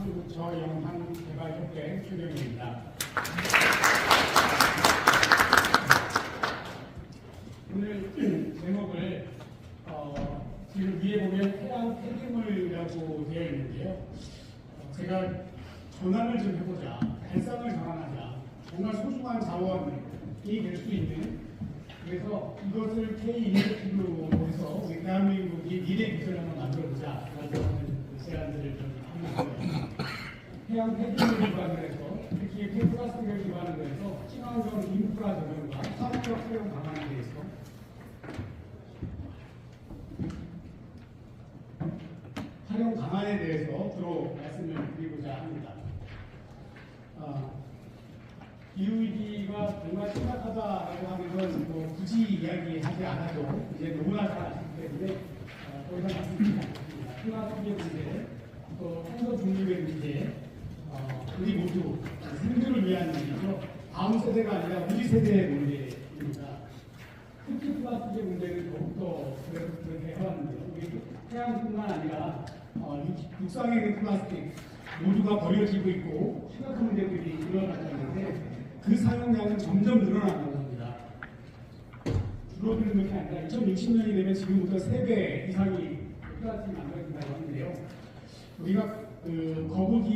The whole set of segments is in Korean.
한국저영상개발협회 최경입니다. 오늘 제목을 지금 위에 보면 해양 폐기물이라고 되어 있는데요. 제가 전환을 좀 해보자, 발상을 전환하자, 정말 소중한 자원이 될 수 있는, 그래서 이것을 K-이니셔티브로 해서 우리 대한민국이 미래 기술을 한번 만들어보자 라는 제안들을 좀 합니다. 해양 폐기물을 기반으로 해서 특히 폐플라스틱을 기반으로 해서 친환경 인프라 적용과 사회적 활용 방안에 대해서 활용 방안에 대해서 주로 말씀을 드리고자 합니다. 기후위기가 정말 심각하다라고 하는 건 뭐 굳이 이야기하지 않아도 이제 너무나 잘 아시기 때문에 더 이상 말씀드리지 않겠습니다. 클라스틱의 문제, 또 탄소 중립의 문제, 우리 모두 생존을 위한 문제죠. 다음 세대가 아니라 우리 세대의 문제입니다. 특히 플라스틱의 문제는 더욱더 그렇게 해왔는데요. 우리 해양뿐만 아니라 육상에 있는 플라스틱 모두가 버려지고 있고 심각한 문제들이 일어나고 있는데 그 사용량은 점점 늘어나고 합니다. 줄어드는 것이 아니라 2060년이 되면 지금부터 3배 이상이 플라스틱이 만들어진다고 하는데요. 우리가 거북이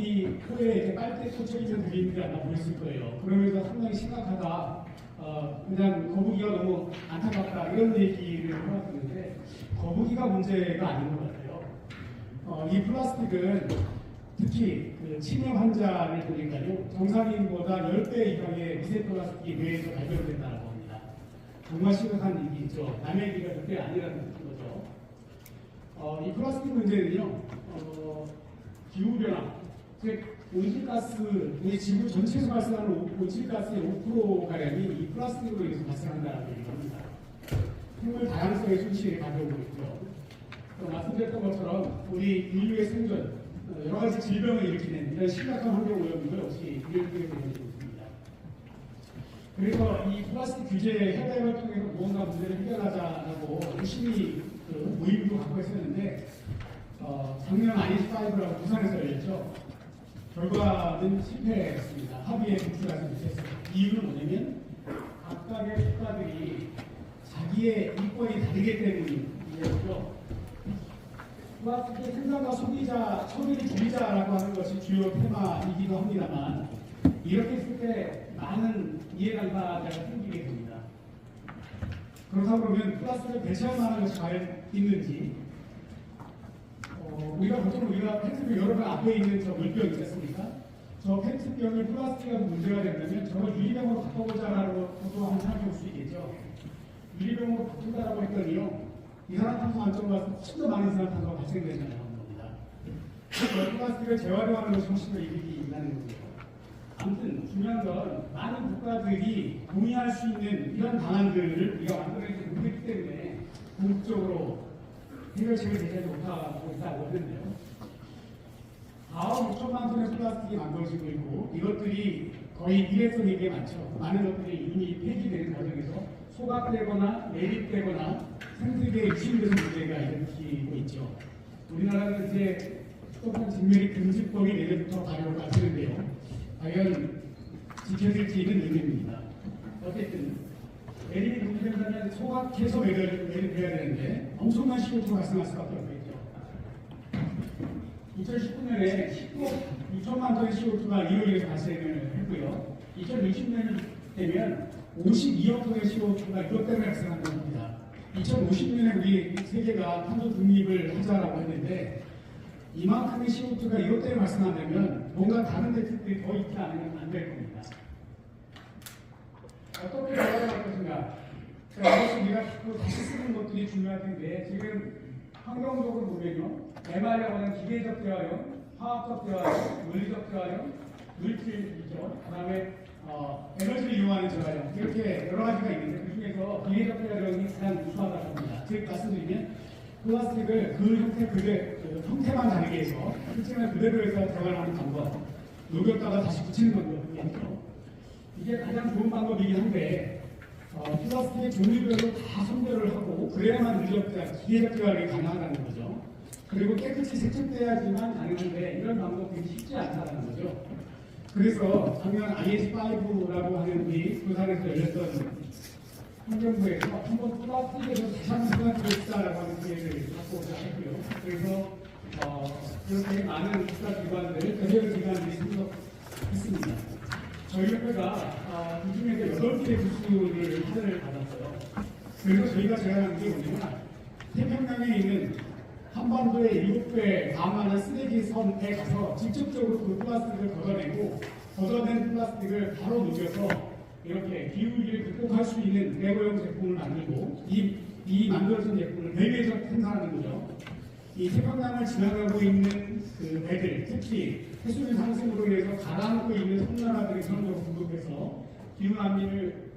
코에 이렇게 빨대 꽂혀있는 그림들이 아마 보였을 거예요. 그러면서 상당히 심각하다, 그냥 거북이가 너무 안타깝다 이런 얘기를 해왔는데 거북이가 문제가 아닌 것 같아요. 이 플라스틱은 특히 치매 환자를 보니까요, 정상인보다 10배 이상의 미세 플라스틱이 뇌에서 발견된다고 합니다. 정말 심각한 일이죠. 남의 얘기가 절대 아니라는 거죠. 이 플라스틱 문제는요, 기후변화, 즉 온실가스, 우리 지구 전체에서 발생하는 온실가스의 5%가량이 이 플라스틱으로 인해서 발생한다는 얘기를 합니다. 생물 다양성의 손실이 가져오고 있고요. 말씀드렸던 것처럼 우리 인류의 생존, 여러 가지 질병을 일으키는 이런 심각한 환경 오염을 없이 이루어지게 되고 있습니다. 그래서 이 플라스틱 규제 협약을 통해서 무언가 문제를 해결하자라고 열심히 모임도 갖고 있었는데 작년 I25라고 부산에서 열렸죠. 결과는 실패했습니다. 합의에 도출하지 못했어요. 이유는 뭐냐면 각각의 국가들이 자기의 이권이 다르기 때문이었죠. 플라스틱의 생산과 소비를 줄이자라고 하는 것이 주요 테마이기도 합니다만 이렇게 했을 때 많은 이해관계자가 생기게 됩니다. 그렇다고 그러면 플라스틱을 배치할 만한 것이 과연 있는지, 우리가 페트병 여러 번 앞에 있는 저 물병 있지 않습니까? 저 페트병이 플라스틱하고 문제가 된다면 저걸 유리병으로 바꿔보자라고 보통 한번 생각해 볼 수 있겠죠. 유리병으로 바꾼다라고 했더니요, 이산화탄소 안정과 훨씬 더 많은 이산화탄소가 발생된다는 겁니다. 플라스틱을 재활용하는 것이 훨씬 더 이득이 있다는 거죠. 아무튼 중요한 건 많은 국가들이 동의할 수 있는 이런 방안들을 우리가 만들어내지 못했기 때문에 궁극적으로 해결책을 제시하지 못하고 있다고 하는데요. 4억 6천만 톤의 플라스틱이 만들어지고 있고 이것들이 거의 일회성이게 많죠. 많은 것들이 이미 폐기되는 과정에서 소각되거나 매립되거나 생태계에 유실돼서 문제가 일으키고 있죠. 우리나라는 이제 수도권 직면이 금지법이 내년부터 발효를 하시는데요. 과연 지켜질지는 의문입니다. 어쨌든 매립이 금지된다면 소각해서 매립해야 되는데 엄청난 CO2가 발생할 수밖에 없겠죠. 2019년에 10억 6천만 톤의 CO2가 1월에서 발생을 했고요. 2060년이 되면 52억 톤의 CO2가 이것 때문에 발생한다고 합니다. 2050년에 우리 세계가 탄소 중립을 하자라고 했는데 이만큼의 CO2가 이것 때문에 발생한다면 뭔가 다른 대책들이 더 있지 않으면 안 될 겁니다. 어떻게 대화할 것인가? 이것을 우리가 다시 쓰는 것들이 중요할 텐데 지금 환경적으로 보면요, MR이라고 하는 기계적 재활용, 화학적 재활용, 물리적 재활용, 물질이죠. 그 다음에 에너지를 이용하는 재활용, 이렇게 여러 가지가 있는데 그 중에서 기계적 재활용이 가장 우수하다고 합니다. 즉 말씀드리면 플라스틱을 그 형태만 다르게 해서 실제는 그대로 해서 재활하는 방법, 녹였다가 다시 붙이는 방법이겠죠. 이게 가장 좋은 방법이긴 한데 플라스틱의 종류별로 다 선별을 하고 그래야만 기계적 재활이 가능하다는 거죠. 그리고 깨끗이 세척돼야지만 가능한데 이런 방법이 쉽지 않다는 거죠. 그래서 작년 IS5라고 하는 우리 부산에서 열렸던 환경부에서 한번 플라스틱에서 다시 한번 생각해보자라고 하는 기회를 갖고 시작했고요. 그래서 이렇게 많은 국가기관들, 대외기관들이 참석했습니다. 저희 협회가 그중에서 8개의 부수를 하늘을 받았어요. 그래서 저희가 제안한 게 뭐냐면 태평양에 있는 한반도의 7배 가만한 쓰레기 섬에 가서 직접적으로 그 플라스틱을 걷어내고 걷어낸 플라스틱을 바로 녹여서 이렇게 기후위기를 극복할 수 있는 레고형 제품을 만들고 이 만들어진 제품을 대외적 생산하는 거죠. 이 태평양을 지나가고 있는 그 배들, 특히 해수면 상승으로 인해서 가라앉고 있는 섬나라들이 선적으로 공급해서 기후난민을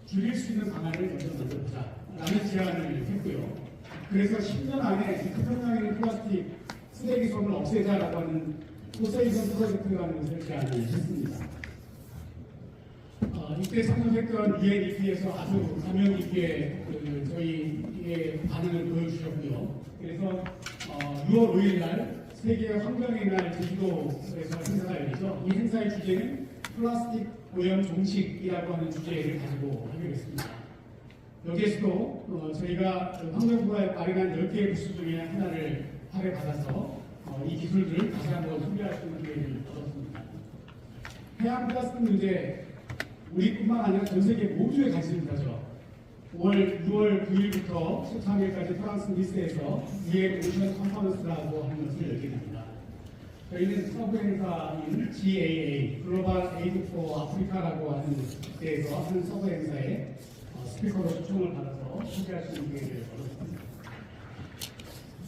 줄일 수 있는 방안을 먼저 만들어보자라는 제안을 했고요. 그래서 10년 안에 태평양에 있는 플라스틱 쓰레기 섬을 없애자라고 하는 포세이돈 프로젝트라는 것을 제안을 했습니다. 이때 참석했던 UNEP에서 아주 감명 깊게 저희의 반응을 보여주셨고요. 그래서 6월 5일 날 세계 환경의 날 제주도에서 행사가 열리죠. 이 행사의 주제는 플라스틱 오염 종식이라고 하는 주제를 가지고 하기로 했습니다. 여기에서도 저희가 환경부가 마련한 10개의 부스 중에 하나를 할애받아서 이 기술들을 다시 한번 소개할 수 있는 기회를 얻었습니다. 해양 플라스틱 문제, 우리뿐만 아니라 전 세계 모두의 관심사죠. 6월 9일부터 13일까지 프랑스 니스에서 UN 오션 컨퍼런스라고 하는 것을 열게 됩니다. 저희는 서브 행사인 GAA, 글로벌 에이드 포 아프리카라고 하는 데에서 하는 서브 행사에 스피커로 초청을 받아서 소개할 수 있는 기회를 얻었습니다.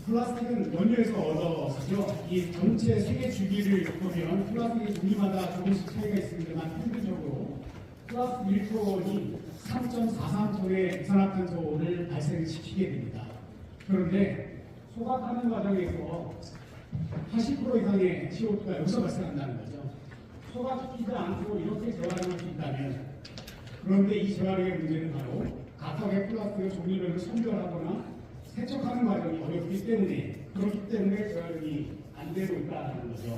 플라스틱은 원료에서 얻어지죠. 이 전체 세계 주기를 보면 플라스틱의 종류마다 조금씩 차이가 있습니다만 평균적으로 플라스틱 1톤이 3.43톤의 이산화탄소를 발생시키게 됩니다. 그런데 소각하는 과정에서 80% 이상의 CO2가 여기서 발생한다는 거죠. 소각시키지 않고 이렇게 재활용할 수 있다면, 그런데 이 재활용의 문제는 바로 각각의 플라스틱을 종류별로 선별하거나 세척하는 과정이 어렵기 때문에, 그렇기 때문에 재활용이 안 되고 있다는 거죠.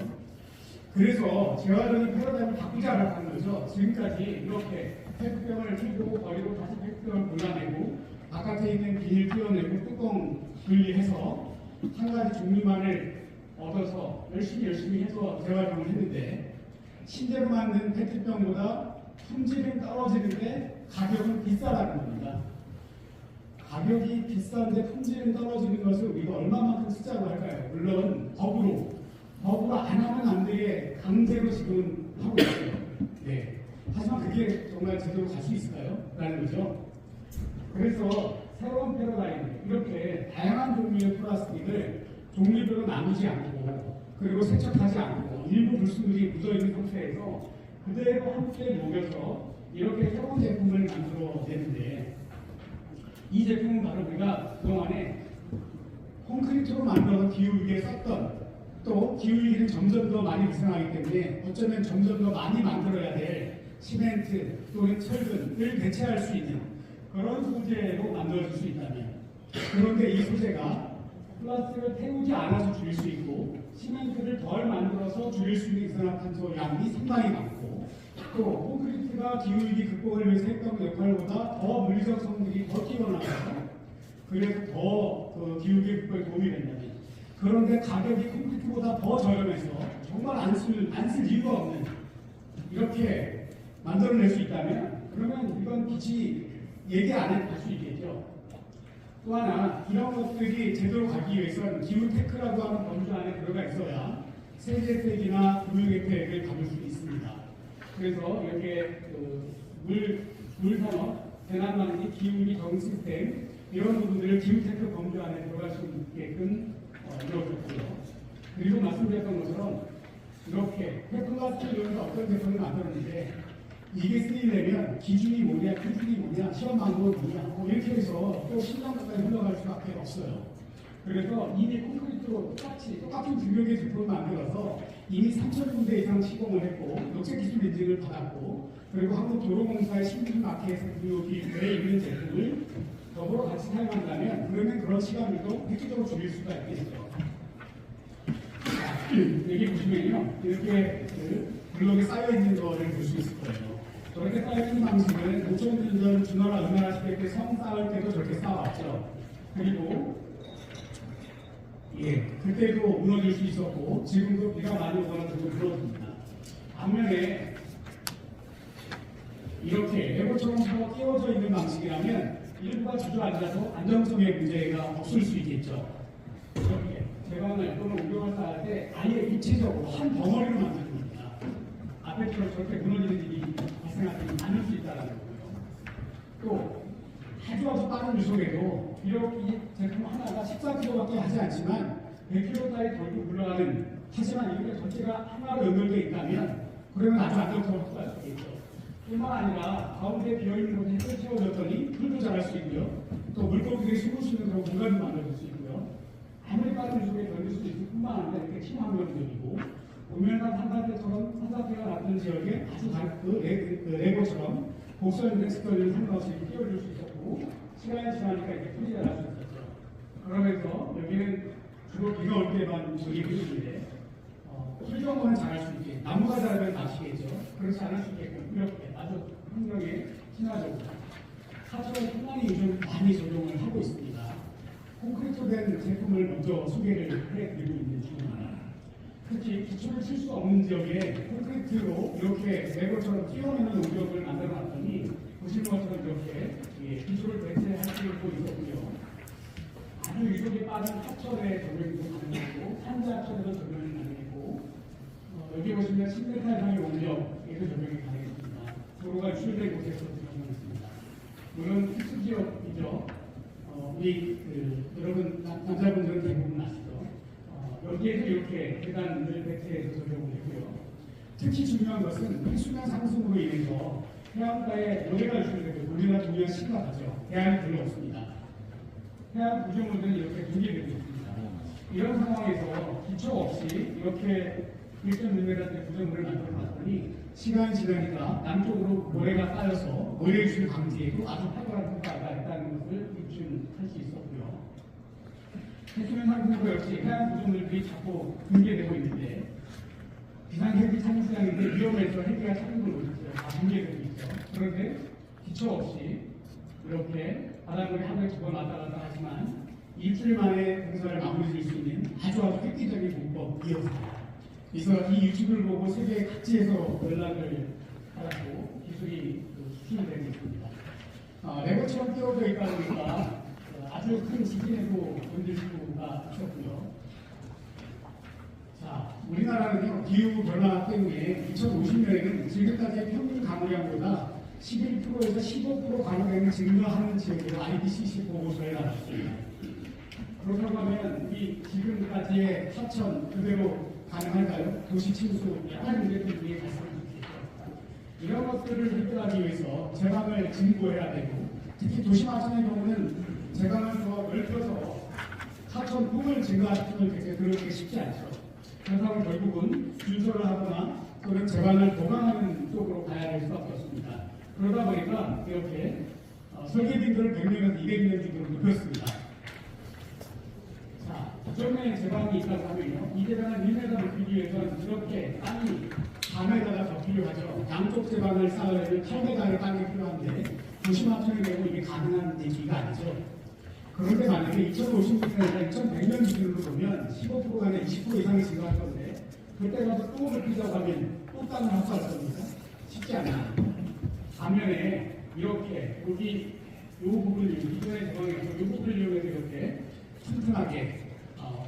그래서 재활용이 패러다임을 바꾸지 않았다는 거죠. 지금까지 이렇게 페트병을 튀고 버리고 다시 페트병을 골라내고 바깥에 있는 비닐 띄어내고 뚜껑 분리해서 한 가지 종류만을 얻어서 열심히 해서 재활용을 했는데, 신제로 만든 페트병보다 품질은 떨어지는데 가격은 비싸다는 겁니다. 가격이 비싼데 품질은 떨어지는 것을 우리가 얼마만큼 쓰자고 할까요? 물론 법으로 안 하면 안 되게 강제로 지금 하고 있어요. 네. 하지만 그게 정말 제대로 갈 수 있을까요? 라는 거죠. 그래서 새로운 패러다임, 이렇게 다양한 종류의 플라스틱을 종류별로 나누지 않고, 그리고 세척하지 않고 일부 불순물이 묻어있는 상태에서 그대로 함께 녹여서 이렇게 새로운 제품을 만들어내는데, 이 제품은 바로 우리가 그동안에 콘크리트로 만들어서 기후위기에 썼던, 또 기후위기는 점점 더 많이 발생하기 때문에 어쩌면 점점 더 많이 만들어야 될 시멘트 또는 철근을 대체할 수 있는 그런 소재로 만들어질 수 있다면, 그런데 이 소재가 플라스틱을 태우지 않아서 줄일 수 있고 시멘트를 덜 만들어서 줄일 수 있는 이산화탄소 양이 상당히 많고, 또 콘크리트가 기후위기 극복을 위해서 했던 역할보다 더 물리적 성질이 더 뛰어나서 그래서 더 기후위기 극복에 도움이 된다면, 그런데 가격이 콘크리트보다 더 저렴해서 정말 안 쓸 이유가 없는, 이렇게 만들어낼 수 있다면, 그러면 이건 굳이 얘기 안 해도 갈 수 있겠죠. 또 하나, 이런 것들이 제대로 가기 위해서는 기후테크라고 하는 범주 안에 들어가 있어야 세제 혜택이나 금융 혜택을 받을 수 있습니다. 그래서 이렇게 물산업, 재난방지, 기후위기 적응 시스템, 이런 부분들을 기후테크 범주 안에 들어갈 수 있게끔 이루어졌고요. 그리고 말씀드렸던 것처럼 이렇게 플라스틱을 이용해서 어떤 제품을 만들었는데, 이게 쓰이려면 기준이 뭐냐, 기준이 뭐냐, 시험 방법이 뭐냐, 이렇게 해서 또 10년 가까이 흘러갈 수밖에 없어요. 그래서 이미 콘크리트로 똑같은 규격의 제품을 만들어서 이미 3,000군데 이상 시공을 했고, 녹색기술 인증을 받았고, 그리고 한국도로공사의 신규 마켓에서 에 있는 제품을 더불어 같이 사용한다면, 그러면 그런 시간도 획기적으로 줄일 수가 있겠죠. 여기 보시면요, 이렇게 그 블록에 쌓여 있는 거를 볼 수 있을 거예요. 저렇게 쌓여 있는 방식은 노천진전 준하라 은하라 시대 때 성 쌓을 때도 저렇게 쌓아왔죠. 그리고 그때도 무너질 수 있었고 지금도 비가 많이 오거나 좀 무너집니다. 반면에 이렇게 레고처럼 서로 끼워져 있는 방식이라면 일부가 주저앉아서 안정성의 문제가 없을 수 있겠죠. 이렇게 제방을 또는 우경을 쌓을 때 아예 입체적으로 한 덩어리로 만드는 겁니다. 앞에처럼 저렇게 무너지는 일이 발생하지 않을 수 있다는 거고요. 또 아주 빠른 유속에도 비록 이 제품 하나가 14km밖에 하지 않지만 100km까지 돌고 굴러가는, 하지만 이게 전체가 하나로 연결되어 있다면 그러면 아주 안정성을 확보할 수 있겠죠. 뿐만 아니라 가운데 비어있는 곳에 햇볕이 채워졌더니 풀도 자랄 수 있고요. 또 물고기들이 숨을 수 있는 그런 공간도 만들어질 수 있고요. 아무리 빠른 유속에 견딜 수도 있을 뿐만 아니라 이렇게 친환경적이고 오면산 산사태처럼 산사태가 나타난 지역에 아주 레고처럼 곡선 렉스터를 상관없이 끼워줄 수 있었고 시간이 지나니까 이렇게 풀이 자랄 수 있었죠. 그러면서 여기는 주로 비가 올 때만 저기 그리는데 풀정원은 자랄 수 있게, 나무가 자라면 마시겠죠. 그렇지 않을 수 있게끔 이렇게 아주 환경에 친화적으로 사실은 상당히 요즘 많이 적용을 하고 있습니다. 콘크리트된 제품을 먼저 소개를 해드리고 있는 중입니다. 특히 기초를 칠 수 없는 지역에 콘크리트로 이렇게 레고처럼 끼워내는 용적을 만들어놨더니 보시는 것처럼 이렇게 기초를 대체할 수 있었고요. 아주 유속이 빠른 하철에 적용도 가능하고 산지하철에도 적용이 가능했고 여기 보시면 신대탈상의 원적에도 적용이 가능했습니다. 도로가 유출된 곳에서 적용했습니다. 물론 특수지역이죠. 우리 여러분 남자분들은 대부분 아시죠. 여기에도 이렇게 계단을 배치해서 적용을 했고요. 특히 중요한 것은 해수면 상승으로 인해서 해안가에 모래가 유출되고 모래가 중요한 심각하죠. 해안이 별로 없습니다. 해안 구조물들은 이렇게 분리되고 있습니다. 이런 상황에서 기초 없이 이렇게 1.6m짜리 구조물을 만들어놨더니 시간이 지나니까 남쪽으로 모래가 쌓여서 모래 유출 방지에도 아주 탁월한 효과가 있다는 것을 입증할 수 있었고요. 해수면 상승도 역시 해안 구조물들이 자꾸 붕괴되고 있는데 비상헬기 착륙시장인데 위험해서 헬기가 착륙을 못했어요. 다 붕괴되고 있죠. 그런데 기초 없이 이렇게 바닷물에 하루에 2번 왔다 갔다 하지만 일주일 만에 공사를 마무리 지을 수 있는 아주 획기적인 공법이었습니다. 그래서 이 유튜브를 보고 세계 각지에서 연락을 받았고 기술이 수출되고 있습니다. 레고처럼 끼워져 있다 보니까 아주 큰 지진에도 견딜 수가 있었고요. 자, 우리나라는요, 기후 변화 때문에 2050년에는 지금까지의 평균 강우량보다 11%에서 15% 강화되는 증가하는 지역으로 IPCC 보고서에 나왔습니다. 그렇다고 하면 이 지금까지의 하천 그대로 가능할까요? 도시 침수 여러 문제들이 발생할 수 있겠죠. 이런 것들을 해결하기 위해서 제방을 진보해야 되고 특히 도시 하천의 경우는 제방을 더 넓혀서 하천 폭을 증가시키면 그렇게 쉽지 않죠. 그래서 결국은 준설을 하거나 또는 제방을 보강하는 쪽으로 가야 될 수밖에 없습니다. 그러다 보니까 이렇게 설계빈도를 100년에서 200년 정도로 높였습니다. 자, 기존에 제방이 있다고 하면요. 이 제방을 1m 높이기 위해서는 이렇게 땅이 4m가 더 필요하죠. 양쪽 제방을 쌓으려면 8m의 땅이 필요한데 도시마천의 경우 이게 가능한 얘기가 아니죠. 그런데 만약에 2050년에서 2100년 기준으로 보면 15%가 아니라 20% 이상이 증가할 건데 그때 가서 또 높이자고 하면 또 땅을 확보할 겁니까? 쉽지 않아요. 반면에 이렇게 여기 이 부분을 기존의 제방에서 이 부분을 이용해서 이렇게 튼튼하게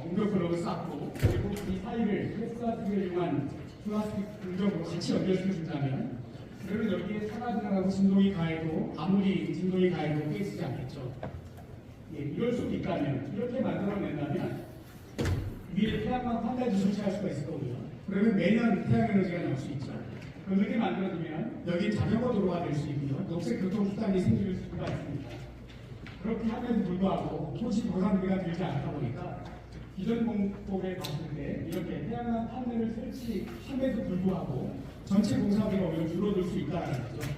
옹벽블록을 쌓고 그리고 이 사이를 플렉스라스틱을 이용한 플라스틱 공정으로 같이 연결시켜준다면 그러면 여기에 차가 지나가고 진동이 가해도 아무리 진동이 가해도 깨지지 않겠죠. 이럴 수도 있다면 이렇게 만들어낸다면 위에 태양광 판넬도 설치할 수가 있을 거고요. 그러면 매년 태양에너지가 나올 수 있죠. 그렇게 만들어지면 여기 자전거 도로가 될 수 있고요. 녹색 교통수단이 생길 수가 있습니다. 그렇게 함에도 불구하고 토지 보상비가 들지 않다 보니까 기존 공법에 봤을 때 이렇게 태양광 판넬을 설치함에도 불구하고 전체 공사비가 오히려 줄어들 수 있다는 거죠.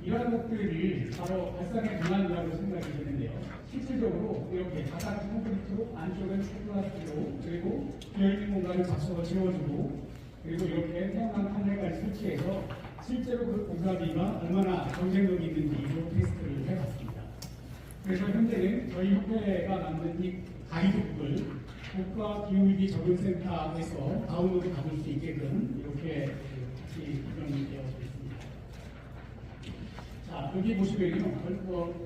이런 것들이 바로 발상의 전환이라고 생각이 되는데요. 실질적으로 이렇게 바닥 콘크리트로 안쪽은 플라스틱으로 그리고 비어있는 공간을 잡숴서 채워주고 그리고 이렇게 태양광 판넬까지 설치해서 실제로 그 공사비가 얼마나 경쟁력이 있는지 이 테스트를 해봤습니다. 그래서 현재는 저희 협회가 만든 이 가이드북을 국가기후위기 적응센터에서 다운로드 받을 수 있게끔 이렇게 같이 구성이 되어져 있습니다. 자, 여기 보시면요.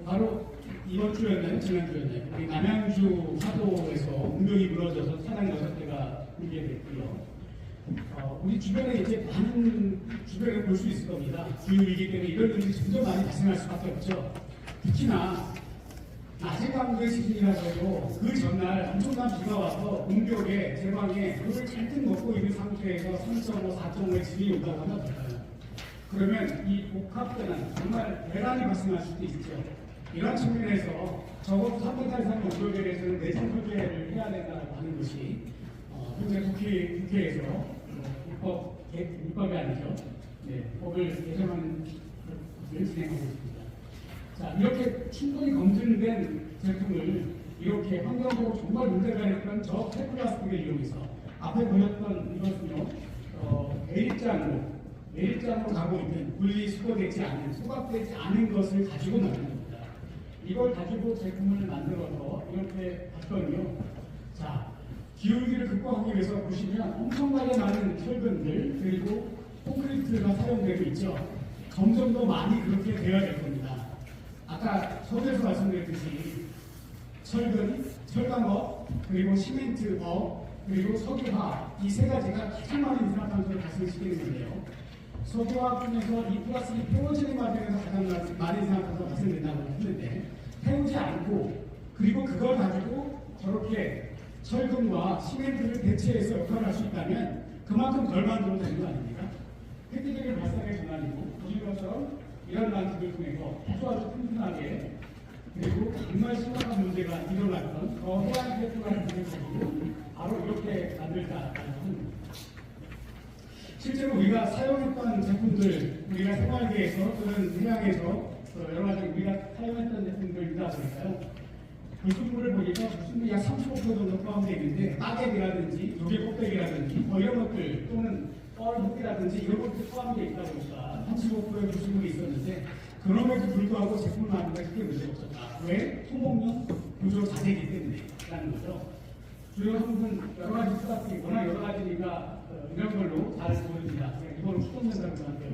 바로 이번 주였나요? 지난주였나요? 우리 남양주 사도에서 운명이 무너져서 차량 6대가 붕괴됐고요. 우리 주변에 이제 많은 주변에 볼 수 있을 겁니다. 기후위기 때문에 이런 일이 점점 많이 발생할 수밖에 없죠. 특히나 낮에 강도의 시즌이라고 해도 그 전날 엄청난 비가 와서 공격에 제 방에 물을 잔뜩 먹고 있는 상태에서 3.5, 4.5의 지진이 온다고 하면 될까요? 그러면 이 복합전환 정말 대란이 발생할 수도 있죠. 이런 측면에서 적어도 3m 이상 공격에 대해서는 내정 설계를 해야 된다고 하는 것이 현재 국회에서 입법이 아니죠. 네, 법을 개정하는 것을 진행하고 있습니다. 자, 이렇게 충분히 검증된 제품을 이렇게 환경적으로 정말 문제가 있던 저 폐플라스틱을 이용해서 앞에 보였던 이것은요, A장으로 가고 있는 분리수거되지 않은, 수갑되지 않은 것을 가지고 만든 겁니다. 이걸 가지고 제품을 만들어서 이렇게 봤더니요. 자, 기후위기를 극복하기 위해서 보시면 엄청나게 많은 철근들 그리고 콘크리트가 사용되고 있죠. 점점 더 많이 그렇게 되어야 될 겁니다. 아까 서두에서 말씀드렸듯이 철근, 철강업, 그리고 시멘트업, 그리고 석유화학 이 세 가지가 가장 많은 이산화탄소를 발생시키는 건데요. 석유화학 중에서 이 플라스틱이 태워지는 과정에서 가장 많은 이산화탄소가 발생된다고 했는데 태우지 않고 그리고 그걸 가지고 저렇게 철근과 시멘트를 대체해서 역할을 할 수 있다면 그만큼 덜 만들어도 되는 거 아닙니까? 획기적인 발상의 전환이고 보신 것처럼 이런 란트를 통해서 아주 튼튼하게 그리고 정말 심각한 문제가 일어났던 해양 폐플라스틱을 가지고 바로 이렇게 만들다라는 겁니다. 실제로 우리가 사용했던 제품들, 우리가 생활계에서 또는 해양에서 여러 가지 우리가 사용했던 제품들이다 보니까요. 불순물을 보니까 불순물이 약 35% 정도 포함되어 있는데 따개비라든지 조개 껍데기라든지 뭐 이런 것들 또는 뻘무기라든지 이런 것들이 포함되어 있다 보니까 35%의 불순물이 있었는데 그럼에도 불구하고 제품을 만드는 데 크게 문제가 없었다. 왜? 소목용 구조 자재이기 때문에 라는 거죠. 주요 성분 여러 가지 플라스틱이 워낙 여러 가지니까 이런 걸로 잘 보입니다. 이걸로 수동된다고 생각해요.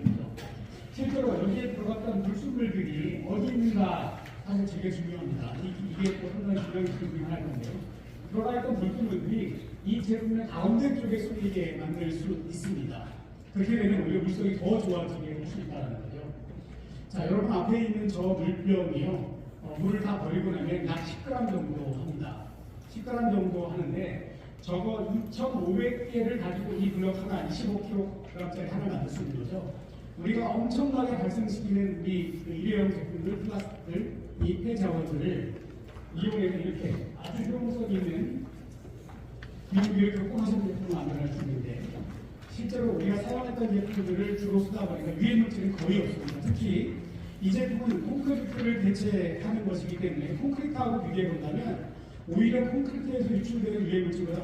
실제로 여기에 들어갔던 불순물들이 어디 있는가 사실 되게 중요합니다. 이게 또 상당히 중요한 기술 중에 하나일 건데요. 들어가 있던 불순물들이 이 제품의 가운데 쪽에 쏠리게 만들 수 있습니다. 그렇게 되면 오히려 물성이 더 좋아지게 할 수 있다는 거죠. 자, 여러분 앞에 있는 저 물병이요. 물을 다 버리고 나면 약 10g 정도 합니다. 10g 정도 하는데 저거 2,500개를 가지고 이 블럭 하나 25kg짜리 하나 만들 수 있는 거죠. 우리가 엄청나게 발생시키는 우리 일회용 제품들, 플라스틱들, 이 폐자원들을 이용해서 이렇게 아주 효용성 있는 기후위기를 극복하시는 제품을 만들어낼 수 있는데 실제로 우리가 사용했던 제품들을 주로 쓰다 보니까 유해 물질은 거의 없습니다. 특히 이 제품은 콘크리트를 대체하는 것이기 때문에 콘크리트하고 비교해 본다면 오히려 콘크리트에서 유출되는 유해 물질보다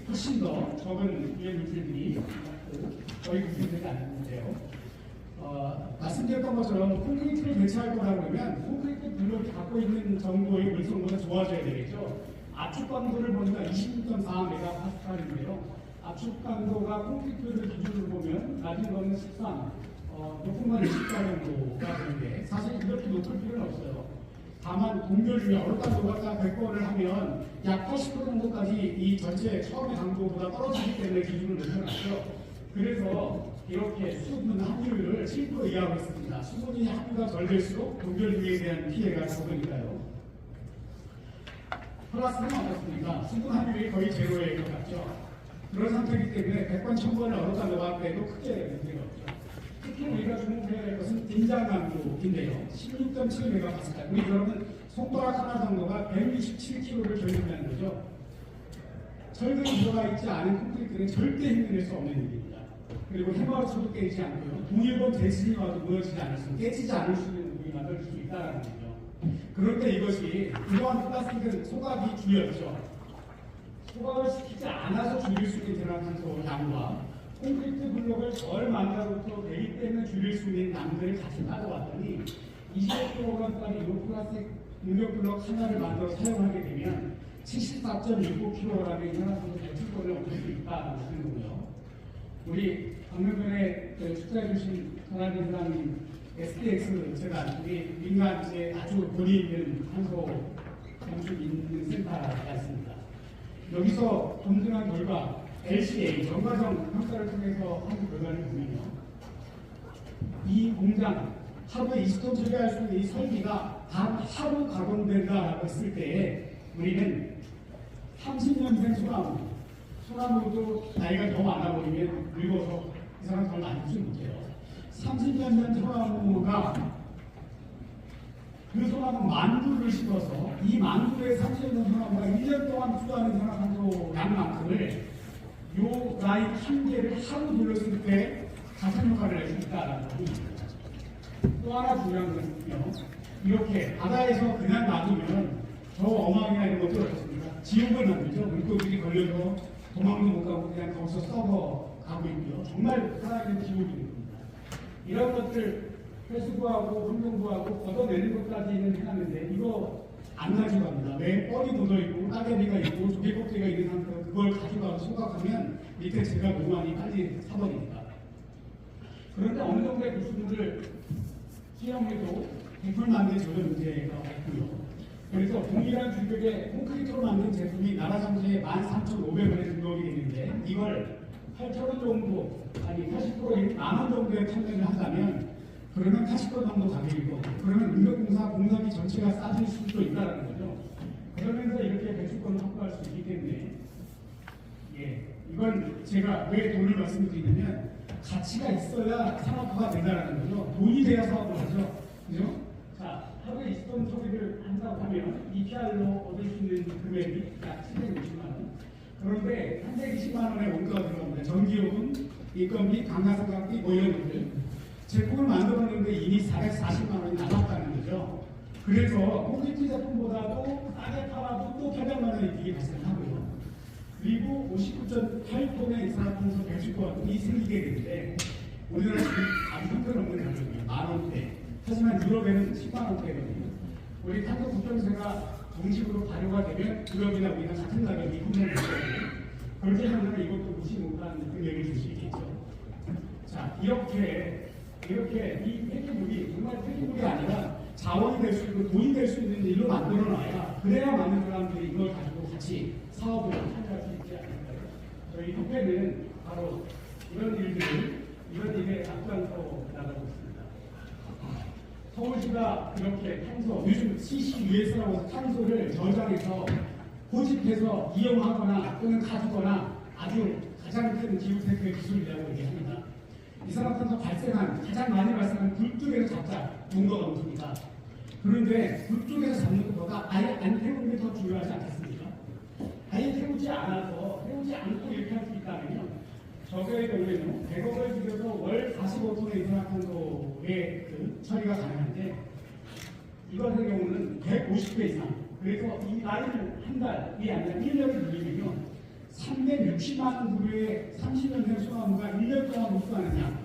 훨씬 더 적은 유해 물질들이 거의 구성되지 않는데요. 말씀드렸던 것처럼 콘크리트를 대체할 거라고 하면 콘크리트 블록이 갖고 있는 정도의 물성보다 좋아져야 되겠죠. 압축 강도를 보니까 26.4메가파스칼인데요. 압축 강도가 콘크리트를 기준으로 보면 낮은 거는 13, 높은 건 24 정도가 되는데 사실 이렇게 높을 필요는 없어요. 다만 동결 중에 얼룩강도가 딱 100번을 하면 약 80% 정도까지 이 전체 처음의 강도보다 떨어지기 때문에 기준을 높여놨죠. 그래서 이렇게 수분 함유를 7% 이하로 했습니다. 수분이 함유가 덜 될수록 동결 중에 대한 피해가 적으니까요. 플라스틱은 어떻습니까? 수분 함유율이 거의 제로에 가깝죠. 그런 상태이기 때문에 100번, 1000번을 얼룩강도가 빼도 크게 문제가 없죠. 특히 우리가 주목해야 할 것은 긴장 강도인데요. 16.7메가파스칼. 우리 여러분 손가락 하나 정도가 167kg를 견딘다는 거죠. 철근이 들어가 있지 않은 콘크리트는 절대 힘낼 수 없는 일입니다. 그리고 해마우스도 깨지지 않고요. 동일본 대지진이 와도 무너지지 않을 수, 깨지지 않을 수 있는 우리 만들 수 있다는 거죠. 그런데 이것이 그동안 플라스틱은 소각이 주였죠. 소각을 시키지 않아서 줄일 수 있는 이산화탄소 양과 콘크리트 블록을 덜 만들어부터 되기 때문에 줄일 수 있는 양들을 같이 따져봤더니 25kg짜리 이 플라스틱 용역 블록 하나를 만들어 사용하게 되면 74.69kg의 이산화탄소 배출권을 얻을 수 있다는 거고요. 우리 방금 전에 축사해 주신 전환진 회장님 SDX 재단, 우리 민간 이제 아주 권위 있는 탄소 감축 있는 센터가 있습니다. 여기서 검증한 결과 LCA 정과정 평가를 통해서 한 결과를 보면요, 이 공장 하루에 20톤 처리할 수 있는 이 설비가 단 하루 가동된다라고 했을 때에 우리는 30년생 소나무도 나이가 더 많아 보이면 늙어서 이 사람 잘 만들지 못해요. 30년 된 소나무가 그 소나무 만두를 심어서 이 만두의 30년 소나무가 1년 동안 투자하는 이산화탄소 양만큼을 요 라인 한 개를 하루 돌렸을 때 가산 효과를 낼 수 있다라는 겁니다. 또 하나 중요한 것은요, 이렇게 바다에서 그냥 놔두면 저 어망이나 이런 것들 어떻습니까? 지옥을 만들죠. 물고기들이 걸려서 도망도 못 가고 그냥 거기서 썩어 가고 있고요. 정말 살아있는 지옥이 됩니다. 이런 것들 회수구하고 환경구하고 걷어내는 것까지는 해놨는데 이거 안 가져갑니다. 왜 뻘이 묻어있고 따개비가 있고 조개껍데기가 있는 상태로 그걸 가져가서 소각하면 밑에 재가 너무 많이 빨리 사버립니다. 그런데 어느 정도의 부수분을 시험해도 100% 만든 저런 문제가 없고요. 그래서 동일한 규격의 콘크리트로 만든 제품이 나라장지에 13,500원에 등록이 되는데 이걸 8,000원 정도, 아니 80%인 10,000원 정도에 판매를 한다면 그러면 80% 정도 가격이고, 그러면 운명공사 공사비 전체가 싸질 수도 있다는 거죠. 그러면서 이렇게 배출권을 확보할 수 있기 때문에, 이건 제가 왜 돈을 말씀드리냐면 가치가 있어야 산업화가 된다는 거죠. 돈이 돼야 사업을 하죠. 그죠? 자, 하루에 20톤 처리를 한다고 하면 EPR로 얻을 수 있는 금액이 약 760만 원. 그런데 320만 원의 원가가 들어갑니다. 전기요금, 인건비, 강화상각비 뭐 이런 것들. 제품을 만들었는데 이미 440만 원이 남았다는 거죠. 그래서 콘크리트 제품보다도 싸게 팔아도 또 800만 원의 이익이 발생하고요. 그리고 59.8톤의 이산화탄소 배출권이 생기게 되는데 우리나라 지금 아주 형편없는 가격이에요. 10,000원대. 하지만 유럽에는 10만원대거든요. 우리 탄소 국경세가 정식으로 발효가 되면 유럽이나 우리가 같은 가격이 형성될 거고, 그렇게 하면 이것도 무시 못한 금액을 줄 수 있겠죠. 자, 이렇게 이 폐기물이 정말 폐기물이 아니라 자원이 될 수 있고 돈이 될 수 있는 일로 만들어놔야, 그래야 많은 사람들이 이걸 가지고 같이 사업을 참여할 수 있지 않을까요? 저희 협회는 바로 이런 일에 앞장서 나가고 있습니다. 서울시가 이렇게 탄소, 요즘 CCUS라고 탄소를 저장해서 고집해서 이용하거나 또는 가지거나 아주 가장 큰 기후테크의 기술이라고 얘기합니다. 이산화탄소 가장 많이 발생한 굴뚝에서 잡자 농도가 높습니다. 그런데 굴뚝에서 잡는 것보다 아예 안 태우는 게 더 중요하지 않겠습니까? 아예 태우지 않고 이렇게 할 수 있다면요, 저거의 경우에는 100억을 들여서 월 45톤의 이산화탄소의 처리가 가능한데, 이거 같은 경우는 150배 이상. 그래서 이 라인을 한 달이 아니라 1년을 늘리면요, 360만 그루의 30년 된 소나무가 1년 동안 흡수하는 양,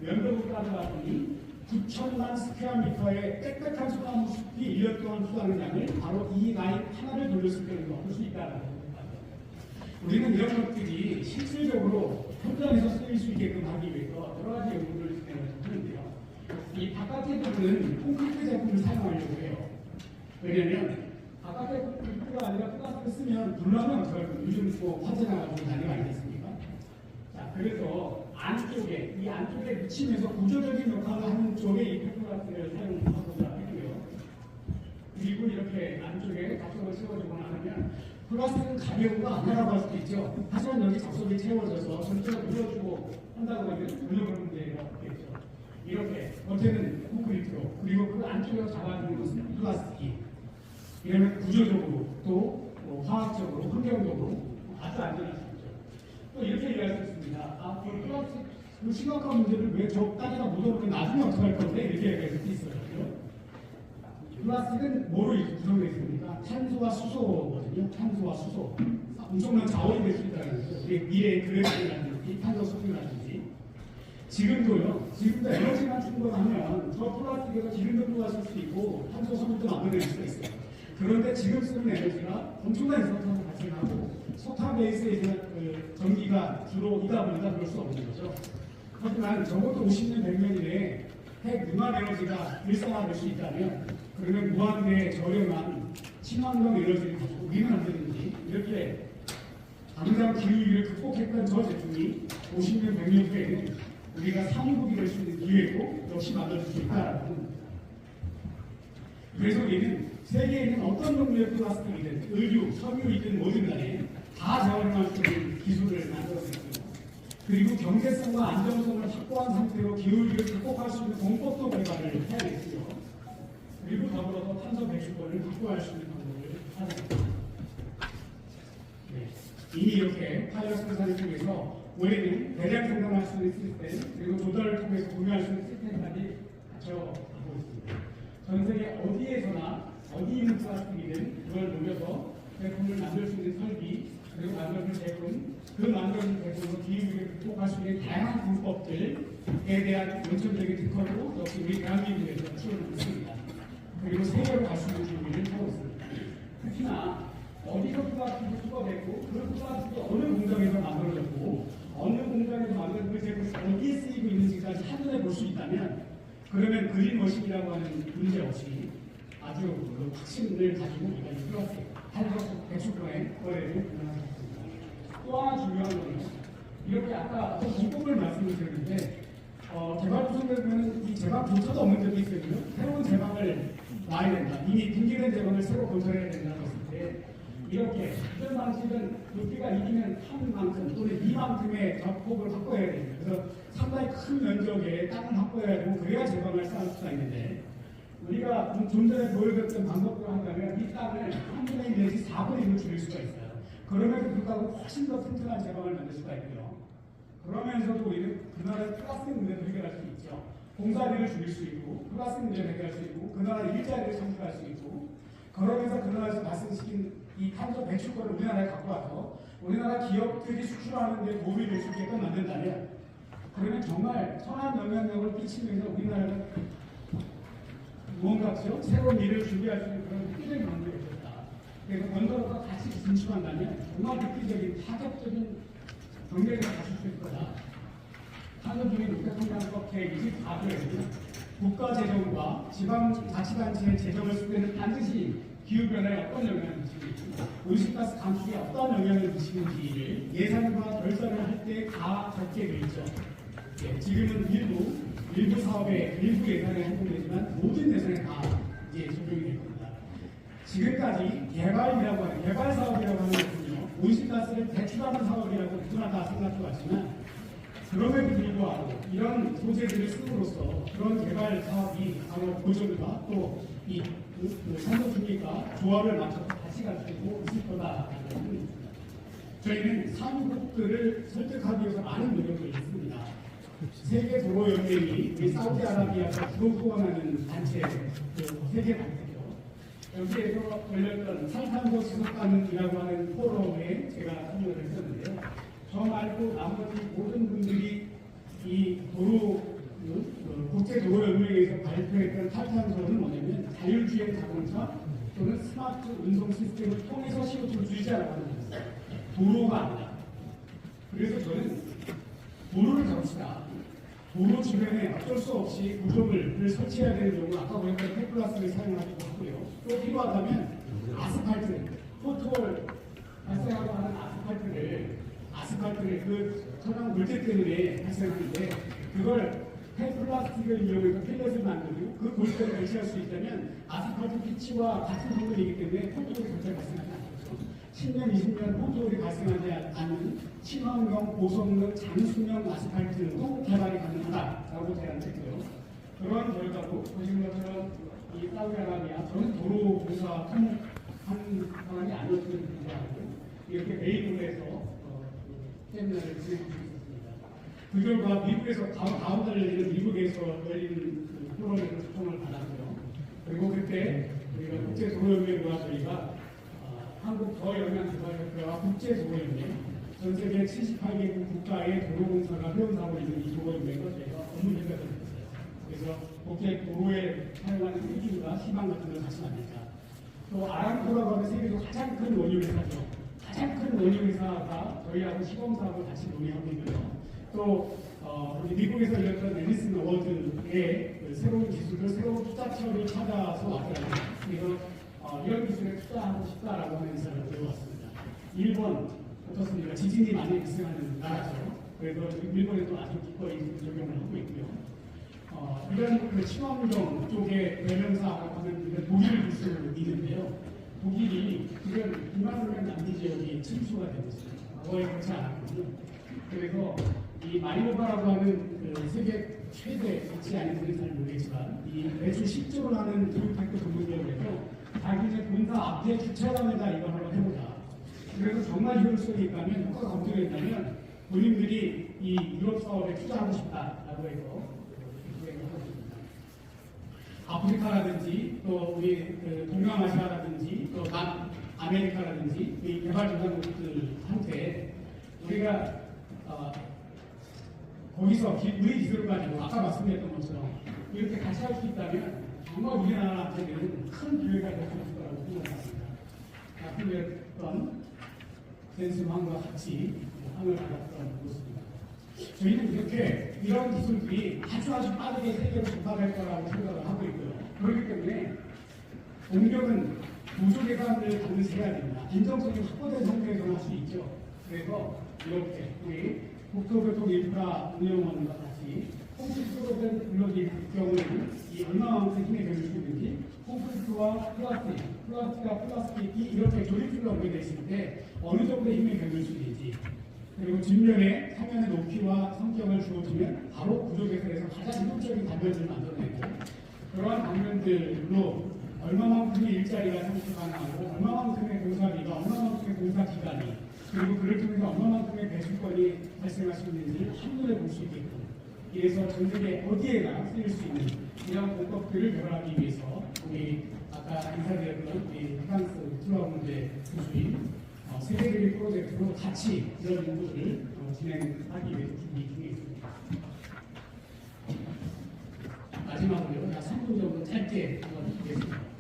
연도로 따져봤더니 9천만 스퀘어미터의 빽빽한 소나무 숲이 1년 동안 흡수하는 양을 바로 이 라인 하나를 돌렸을 때 얻을 수 있다는 겁니다. 우리는 이런 것들이 실질적으로 현장에서 쓰일 수 있게끔 하기 위해서 여러 가지 연구를 진행하는데요. 이 바깥에 부분은 콘크리트 제품을 사용하려고 해요. 왜냐면 바깥에 콘크리트가 아니라 플라스틱을 쓰면 불나면 어떡할 거예요? 요즘 뭐 화재 나가지고 난리가 아니겠습니까? 자, 그래서 이 안쪽에 묻히면서 구조적인 역할을 하는 쪽에 이 플라스틱을 사용하고자 했고요. 그리고 이렇게 안쪽에 접속을 채워주거나 하면 플라스틱은 가벼운 거 아니라고 할 수도 있죠. 하지만 여기 접속이 채워져서 전체가 눌러주고 한다고 하면 전혀 그런 문제가 없겠죠. 이렇게 겉에는 콘크리트로, 그리고 그 안쪽에서 잡아주는 것은 플라스틱이. 이러면 구조적으로 또 화학적으로 환경적으로 아주 안전할 수 있죠. 또 이렇게 얘기할 수 있습니다. 이 플라스틱 그 심각한 문제를 왜 저 땅에다 묻어놓고 나중에 어떡할 건데 이렇게 얘기할 수도 있어요. 플라스틱은 뭐로 구성되어 있습니까? 탄소와 수소거든요. 탄소와 수소. 엄청난 자원이 될 수 있다는 거죠. 미래의 그래프라든지 탄소 수소라든지. 지금도 에너지만 충분하면 저 플라스틱에서 기름도 구하실 수 있고 탄소 섬유도 만들어낼 수가 있어요. 그런데 지금 쓰는 에너지가 엄청난 이산화탄소 발생하고 석탄 베이스에 이제 전기가 주로 이다 보니까 그럴 수 없는 거죠. 하지만 적어도 50년, 100년 이내에 핵 윤활 에너지가 일상화될 수 있다면 그러면 무한대 저렴한 친환경 에너지를 가지고 우리는 언제든지 이렇게 당장 기후위기를 극복했던 저 제품이 50년, 100년 후에는 우리가 상위국이 될 수 있는 기회도 역시 만들어줄 수 있다라는. 그래서 우리는 세계에 있는 어떤 종류의 플라스틱이든 의류, 섬유이든 뭐든 간에 다 재활용할 수 있는 기술을 만들어냈고 그리고 경제성과 안정성을 확보한 상태로 기후위기를 극복할 수 있는 공법도 개발을 해야겠고요. 그리고 더불어서 탄소 배출권을 확보할 수 있는 방법을 찾아냈습니다. 네. 이미 이렇게 파일럿 생산을 통해서 올해는 대량 생산할 수 있는 시스템 그리고 조달을 통해서 구매할 수 있는 시스템까지 갖춰가고 있습니다. 전 세계 어디에서나 어디 있는 플라스틱이든 그걸 녹여서 제품을 만들 수 있는 설비 그리고 만들어진 제품, 그 만들어진 제품으로 기후위기를 극복할 수 있는 다양한 방법들에 대한 원천적인 특허도 역시 우리 대한민국에서 키워내고 있습니다. 그리고 세계로 갈 수 있는 준비를 하고 있습니다. 특히나 어디서 플라스틱이 수거됐고 그 플라스틱이 어느 공장에서 만들어졌고 어느 공장에서 만든 그 제품이 어디에 쓰이고 있는지까지 한눈에 볼 수 있다면 그러면 그린워싱이라고 하는 문제 없이 아주 확신을 가지고 우리가 이 플라스틱 탄소 배출권의 거래를 가능하겠습니다. 또 하나 중요한 거는 이렇게 아까 공법을 말씀을 드렸는데 개발부서에서는 이 제방조차도 없는 적이 있거든요. 새로운 제방을 놔야 된다. 이미 분기된 제방을 새로 건설해야 된다고 했을 때 이렇게 이런 방식은 높이가 이기는 한 만큼 또는 이만큼의 적폭을 확보해야 됩니다. 그래서 상당히 큰 면적의 땅을 확보해야 되고 그래야 제방을 쌓을 수가 있는데 우리가 좀 전에 보여드렸던 방법으로 한다면 이 땅을 3분의 1 내지 4분의 1로 줄일 수가 있어요. 그럼에도 불구하고 훨씬 더 튼튼한 제방을 만들 수가 있고요. 그러면서도 우리는 그 나라의 플라스틱 문제도 해결할 수 있죠. 공사비를 줄일 수 있고 플라스틱 문제를 해결할 수 있고 그 나라 일자리를 창출할 수 있고 그러면서 그 나라에서 발생시킨 이 탄소 배출권을 우리나라에 갖고 와서 우리나라 기업들이 수출하는 데 도움이 될 수 있게끔 만든다면 그러면 정말 선한 영향력을 끼치면서 우리나라는 무언가죠? 새로운 일을 준비할 수 있는 그런 획기적인 방법이 있었다. 그래서 건설업과 같이 진출한다면 정말 획기적인 파격적인 경제를 가질 수 있을 거다. 탄소중립 녹색성장법 제24조에는 국가재정과 지방자치단체의 재정을 쓸 때는 반드시 기후변화에 어떤 영향을 미치는지, 온실가스 감축에 어떤 영향을 미치는지를 예산과 결산을 할 때 다 적게 되어 있죠. 예, 지금은 일부 사업에 일부 예산에 활용되지만 모든 예산에 다 이제 적용이 될 겁니다. 지금까지 개발 사업이라고 하는 것은요, 온실가스를 배출하는 사업이라고 누구나 다 생각해 왔지만 그럼에도 불구하고 이런 소재들을 쓰므로써 그런 개발 사업이 바로 보존과 또 이 산소 중립과 조화를 맞춰서 같이 갈 수 있고 있을 거다라는 겁니다. 저희는 상국들을 설득하기 위해서 많은 노력을 했습니다. 세계 도로 연맹이 우리 사우디아라비아가 주로 후원하는 단체, 세계 단체죠. 여기에서 열렸던 탈탄소 지속가능이라고 하는 포럼에 제가 참여를 했었는데요. 저 말고 나머지 모든 분들이 이 국제도로연맹에서 발표했던 탈탄소는 뭐냐면 자율주행 자동차 또는 스마트 운송 시스템을 통해서 CO2를 줄이자라고 하는 거예요. 도로가 아니라. 그래서 저는 도로를 잡읍시다. 도로 주변에 어쩔 수 없이 구조물을 설치해야 되는 경우 아까 보니까 폐플라스틱을 사용하기도 하고요. 또 필요하다면 아스팔트, 포트홀 발생하고 하는 아스팔트를 그 천연 물질 때문에 발생하는데 그걸 폐플라스틱을 이용해서 펠렛을 만들고 그 골대를 배치할 수 있다면 아스팔트 피치와 같은 성분이기 때문에 포트홀이 절대 발생하지 않겠죠. 10년, 20년 포트홀이 발생하지 않는 친환경, 고성능, 장수명 아스팔트도 개발이 가능하다라고 제안했고요. 그런 결과로 보시는 것처럼 이 사우디아라비아 저는 도로 공사 한 사람이 아니었음에도 불구하고 이렇게 메이블에서 세미나를 진행할 수 있었습니다. 그 결과 미국에서 다음 달에 열리는 미국에서 열리는 그 포럼에서 초청을 받았고요. 그리고 그때 우리가 국제도로연맹과 저희가 한국 저영양개발협회와 국제도로연맹 전 세계 78개국 국가의 도로공사가 회원사하고 있는 이 도로연맹과 저희가 업무 협약을 했어요. 그래서 국제도로에 사용하는 세균과 희망 같은 걸 같이 만들자. 또 아람코라고 하는 세계에서 가장 큰 원유회사죠. 가장 큰 원유회사가 저희하고 시범사업을 같이 논의하고 있고요. 또 우리 미국에서 열렸던 에디슨 어워드의 그 새로운 기술을 새로운 투자처를 찾아서 왔더라고요. 그래서 이런 기술에 투자하고 싶다라고 하는 의사를 보여왔습니다. 일본 어떻습니까? 지진이 많이 발생하는 나라죠. 그래서 일본에도 아주 기꺼이 적용을 하고 있고요. 이런 그 친환경 쪽에 대명사라고 하는 독일 기술이 있는데요. 독일이 지금 2만 명 남기 지역이 침수가 되고 있습니다. 거의 그렇지 않았거든요. 그래서 이 마리노바라고 하는 그 세계 최대 같이 아닌지는 잘 모르겠지만 이 매출 10조를 하는 교육학교 전문기업에서 자기네 본사 앞에 주차장에다 이걸 한번 해보자. 그래서 정말 효율성이 있다면 효과가 검증된다면 본인들이 이 유럽 사업에 투자하고 싶다라고 해서 기획을 하고 있습니다. 아프리카라든지 또 우리 그 동남아시아라든지 또 남아메리카라든지 이 개발도상국들한테 우리가 거기서 우리 기술을 가지고 아까 말씀드렸던 것처럼 이렇게 같이 할 수 있다면 정말 우리나라한테는 큰 기회가 될 수 있을 거라고 생각합니다. 아프리카던 젠스만과 같이 상을 받았던 모습입니다. 저희는 이렇게 이런 기술들이 아주 빠르게 세계로 전파될 거라고 생각을 하고 있고요. 그렇기 때문에 공격은 구조 계산을 반드시 해야 됩니다. 안정성이 확보된 상태에서는 할 수 있죠. 그래서 이렇게 우리 국토교통 인프라 운영원과 같이 콘크리트로 된 블록의 경우에는 이 얼마만큼 힘에 겨룰 수 있는지 콘크리트와 플라스틱과 플라스틱이 이렇게 조립술로 연결되어 있을 때 어느 정도 힘에 겨룰 수 있는지 그리고 뒷면에 사면의 높이와 성격을 주어주면 바로 구조개선에서 가장 효율적인 단면을 만들어내고 그러한 단면들로 얼마만큼의 일자리가 창출 가능하고 얼마만큼의 공사비가 얼마만큼의 공사기간이 그리고 그를 통해서 얼마만큼의 배수권이 발생할 수 있는지 한눈에 볼 수 있게끔 이래서 전 세계 어디에나 쓰일 수 있는 이런 공법들을 개발하기 위해서 우리 아까 인사드렸던 우리 프랑스 트라우문대 교수인 세계적인 프로젝트로 같이 이런 연구를 진행하기 위해서 준비 중에 있습니다. 마지막으로 3분 정도 짧게 드리겠습니다.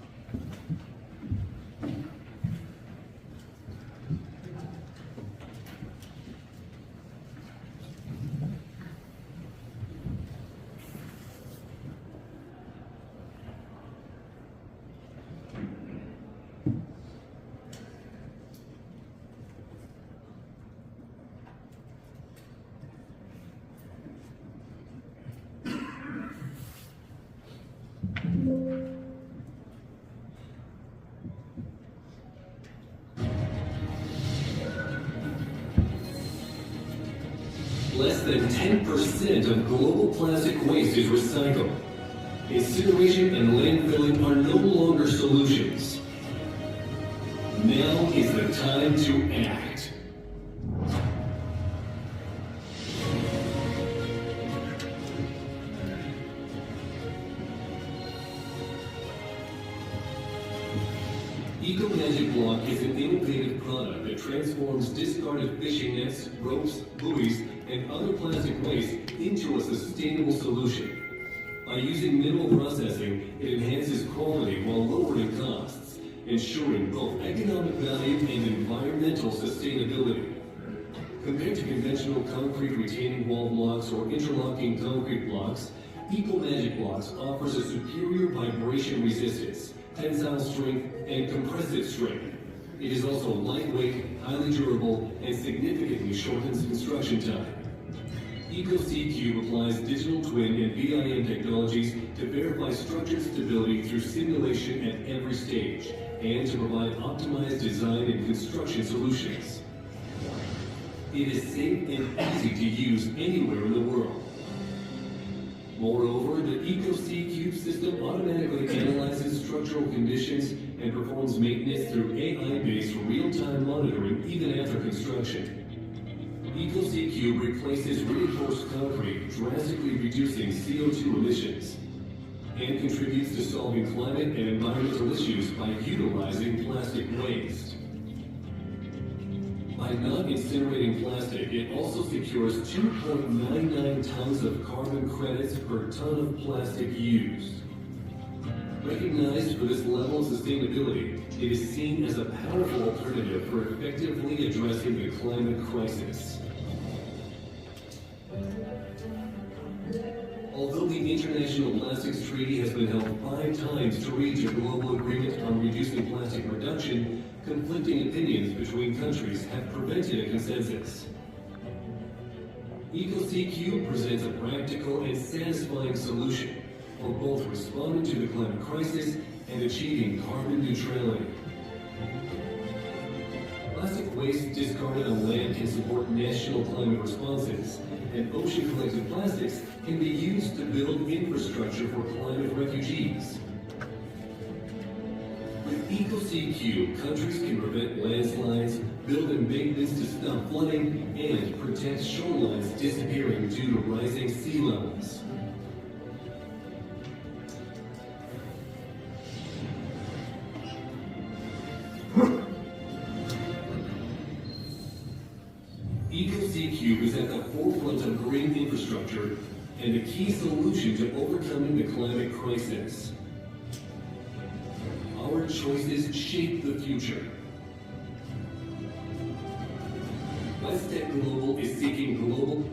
Less than 10% of global plastic waste is recycled. Incineration and landfilling are no longer solutions. Now is the time to act. EcoMagic Block is an innovative product that transforms discarded fishing nets, ropes, buoys, and other plastic waste into a sustainable solution. By using minimal processing, it enhances quality while lowering costs, ensuring both economic value and environmental sustainability. Compared to conventional concrete retaining wall blocks or interlocking concrete blocks, EcoMagic Blocks offers a superior vibration resistance, tensile strength, and compressive strength. It is also lightweight, highly durable, and significantly shortens construction time. EcoC-Cube applies digital twin and BIM technologies to verify structure stability through simulation at every stage, and to provide optimized design and construction solutions. It is safe and easy to use anywhere in the world. Moreover, the EcoC-Cube system automatically analyzes structural conditions and performs maintenance through AI-based real-time monitoring even after construction. EcoCube replaces reinforced concrete, drastically reducing CO2 emissions, and contributes to solving climate and environmental issues by utilizing plastic waste. By not incinerating plastic, it also secures 2.99 tons of carbon credits per ton of plastic used. Recognized for this level of sustainability, it is seen as a powerful alternative for effectively addressing the climate crisis. Although the International Plastics Treaty has been held 5 times to reach a global agreement on reducing plastic reduction, conflicting opinions between countries have prevented a consensus. EcoCube presents a practical and satisfying solution for both responding to the climate crisis and achieving carbon neutrality. Plastic waste discarded on land can support national climate responses, and ocean-collected plastics can be used to build infrastructure for climate refugees. With EcoCube, countries can prevent landslides, build embankments to stop flooding, and protect shorelines disappearing due to rising sea levels. EcoCube is at the forefront of green infrastructure and a key solution to overcoming the climate crisis. Our choices shape the future. WestTech Global is seeking global